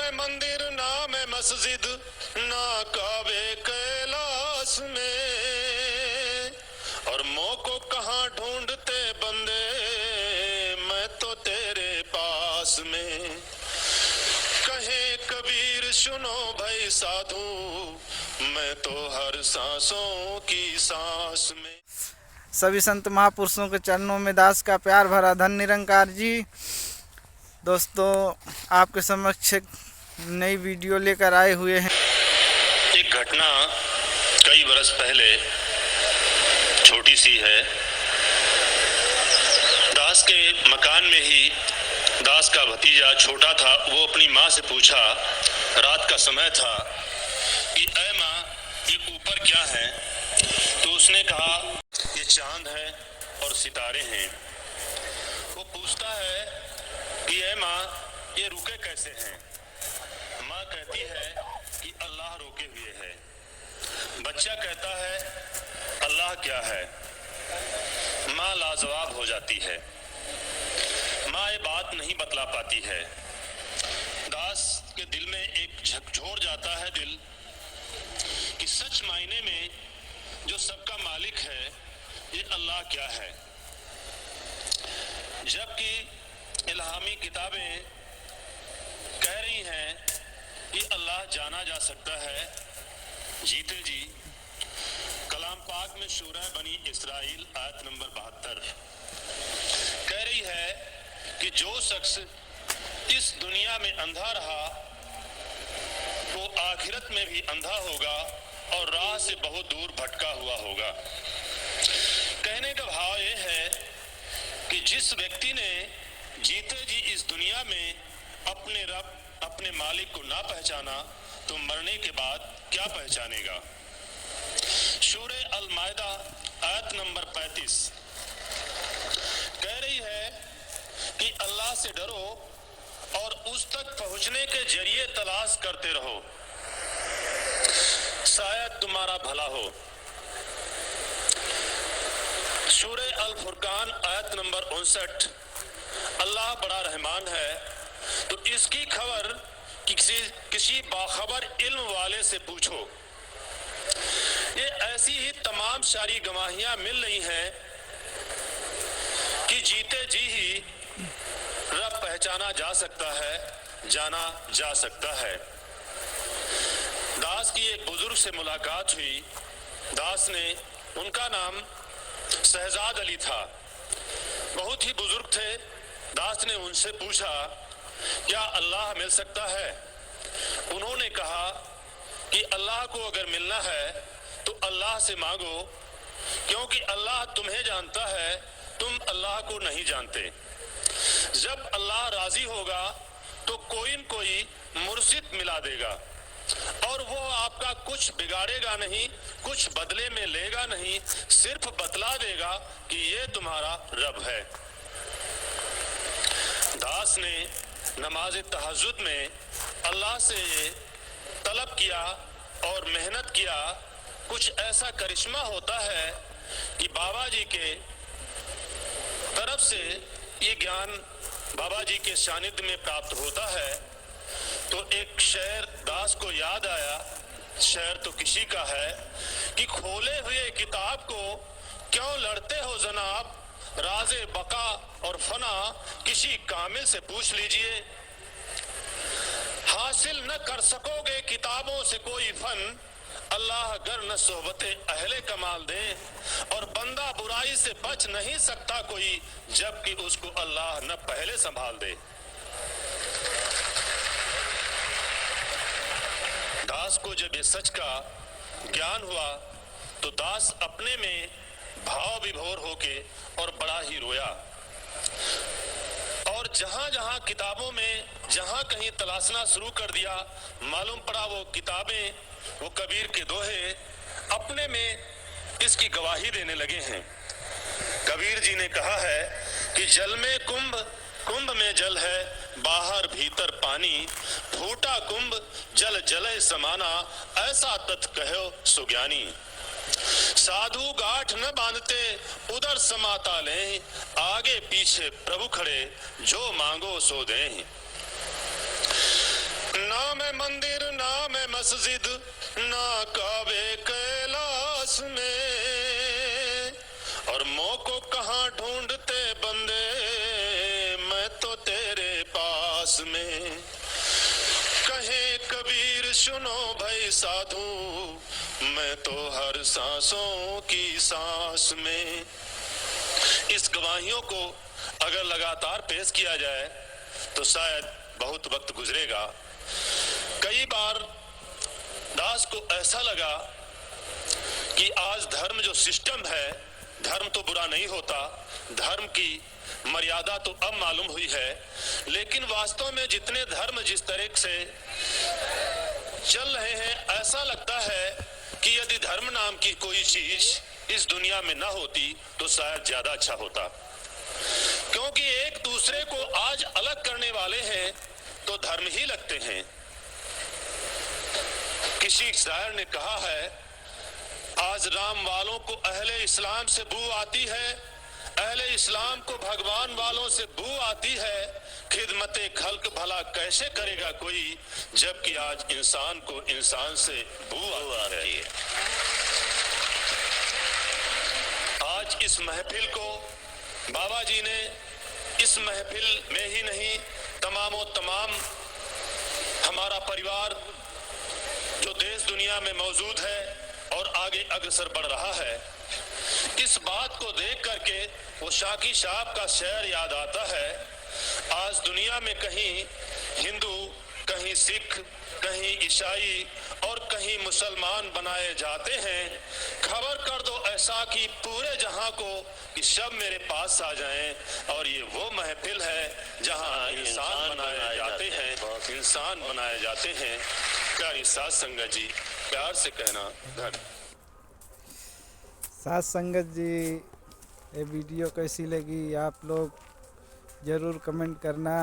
मैं मंदिर ना मैं मस्जिद ना काबे कैलाश में, और मोह को कहाँ ढूंढते बंदे मैं तो तेरे पास में। कहे कबीर सुनो भाई साधु मैं तो हर सांसों की सांस में। सभी संत महापुरुषों के चरणों में दास का प्यार भरा धन निरंकार जी। दोस्तों आपके समक्ष एक नई वीडियो लेकर आए हुए हैं। एक घटना कई बरस पहले छोटी सी है। दास के मकान में ही दास का भतीजा छोटा था। वो अपनी माँ से पूछा, रात का समय था, कि ऐ माँ ये ऊपर क्या है? तो उसने कहा ये चांद है और सितारे हैं। वो पूछता है कि ऐ माँ ये रुके कैसे हैं? माँ कहती है कि अल्लाह रोके हुए है। बच्चा कहता है अल्लाह क्या है? माँ लाजवाब हो जाती है। माँ ये बात नहीं बतला पाती है। दास के दिल में एक झकझोर जाता है दिल कि सच मायने में जो सबका मालिक है ये अल्लाह क्या है। जबकि इल्हामी किताबें कह रही हैं कि अल्लाह जाना जा सकता है जीते जी। कलाम पाक में सूरह बनी इसराइल आयत नंबर 72 कह रही है कि जो शख्स इस दुनिया में अंधा रहा वो आखिरत में भी अंधा होगा और राह से बहुत दूर भटका हुआ होगा। कहने का भाव ये है कि जिस व्यक्ति ने जीते जी इस दुनिया में अपने रब अपने मालिक को ना पहचाना तो मरने के बाद क्या पहचानेगा। सूरह अल माइदा आयत नंबर 35 कह रही है कि अल्लाह से डरो और उस तक पहुंचने के जरिए तलाश करते रहो, शायद तुम्हारा भला हो। सूरह अल फुरकान आयत नंबर 59 अल्लाह बड़ा रहमान है तो इसकी खबर किसी बाखबर इल्म वाले से पूछो। ये ऐसी ही तमाम सारी गवाहियां मिल रही हैं कि जीते जी ही रब पहचाना जा सकता है, जाना जा सकता है। दास की एक बुजुर्ग से मुलाकात हुई। दास ने, उनका नाम शहजाद अली था, बहुत ही बुजुर्ग थे। दास ने उनसे पूछा क्या अल्लाह मिल सकता है? उन्होंने कहा कि अल्लाह को अगर मिलना है तो अल्लाह से मांगो, क्योंकि अल्लाह तुम्हें जानता है, तुम अल्लाह को नहीं जानते। जब अल्लाह राजी होगा तो कोई न कोई मुर्शिद मिला देगा और वो आपका कुछ बिगाड़ेगा नहीं, कुछ बदले में लेगा नहीं, सिर्फ बतला देगा कि ये तुम्हारा रब है। दास ने नमाज तहज्जुद में अल्लाह से तलब किया और मेहनत किया। कुछ ऐसा करिश्मा होता है कि बाबा जी के तरफ से ये ज्ञान बाबा जी के सानिध्य में प्राप्त होता है। तो एक शेर दास को याद आया, शेर तो किसी का है कि खोले हुए किताब को क्यों लड़ते हो जनाब, राज़े बका और फना किसी कामिल से पूछ लीजिए। हासिल न कर सकोगे किताबों से कोई फन, अल्लाह गर न सोहबते अहले कमाल दे, और बंदा बुराई से बच नहीं सकता कोई जबकि उसको अल्लाह न पहले संभाल दे। दास को जब ये सच का ज्ञान हुआ तो दास अपने में भाव विभोर होके और बड़ा ही रोया। और जहां जहां किताबों में जहां कहीं तलाशना शुरू कर दिया, मालूम पड़ा वो किताबें, वो कबीर के दोहे अपने में इसकी गवाही देने लगे हैं। कबीर जी ने कहा है कि जल में कुंभ, कुंभ में जल है, बाहर भीतर पानी, फूटा कुंभ जल जले समाना, ऐसा तत् कहो सुज्ञानी। साधु गांठ न बांधते उधर समाता लें, आगे पीछे प्रभु खड़े जो मांगो सो दें। ना मस्जिद ना काबे कैलाश में, और मौको कहाँ ढूंढते बंदे मैं तो तेरे पास में। कहे कबीर सुनो भाई साधु मैं तो हर सांसों की सांस में। इस गवाहियों को अगर लगातार पेश किया जाए तो शायद बहुत वक्त गुजरेगा। कई बार दास को ऐसा लगा कि आज धर्म जो सिस्टम है, धर्म तो बुरा नहीं होता, धर्म की मर्यादा तो अब मालूम हुई है, लेकिन वास्तव में जितने धर्म जिस तरह से चल रहे हैं, ऐसा लगता है कि यदि धर्म नाम की कोई चीज इस दुनिया में ना होती तो शायद ज्यादा अच्छा होता, क्योंकि एक दूसरे को आज अलग करने वाले हैं तो धर्म ही लगते हैं। किसी शायर ने कहा है, आज राम वालों को अहले इस्लाम से बू आती है, अहले इस्लाम को भगवान वालों से बू आती है, खिदमते खल्क भला कैसे करेगा कोई, जबकि आज इंसान को इंसान से बू आती है। आज इस महफिल को बाबा जी ने इस महफिल में ही नहीं, तमाम हमारा परिवार जो देश दुनिया में मौजूद है और आगे अग्रसर बढ़ रहा है, इस बात को देख करके वो शाकी साहब का शेर याद आता है। आज दुनिया में कहीं हिंदू, कहीं सिख, कहीं ईसाई और कहीं मुसलमान बनाए जाते हैं। खबर कर दो ऐसा कि पूरे जहां को कि सब मेरे पास आ जाएं, और ये वो महफिल है जहां इंसान बनाए जाते हैं, इंसान बनाए जाते हैं। प्यारी साथ संगत जी, प्यार से कहना धन्य। साथ संगत जी, ये वीडियो कैसी लगी आप लोग ज़रूर कमेंट करना।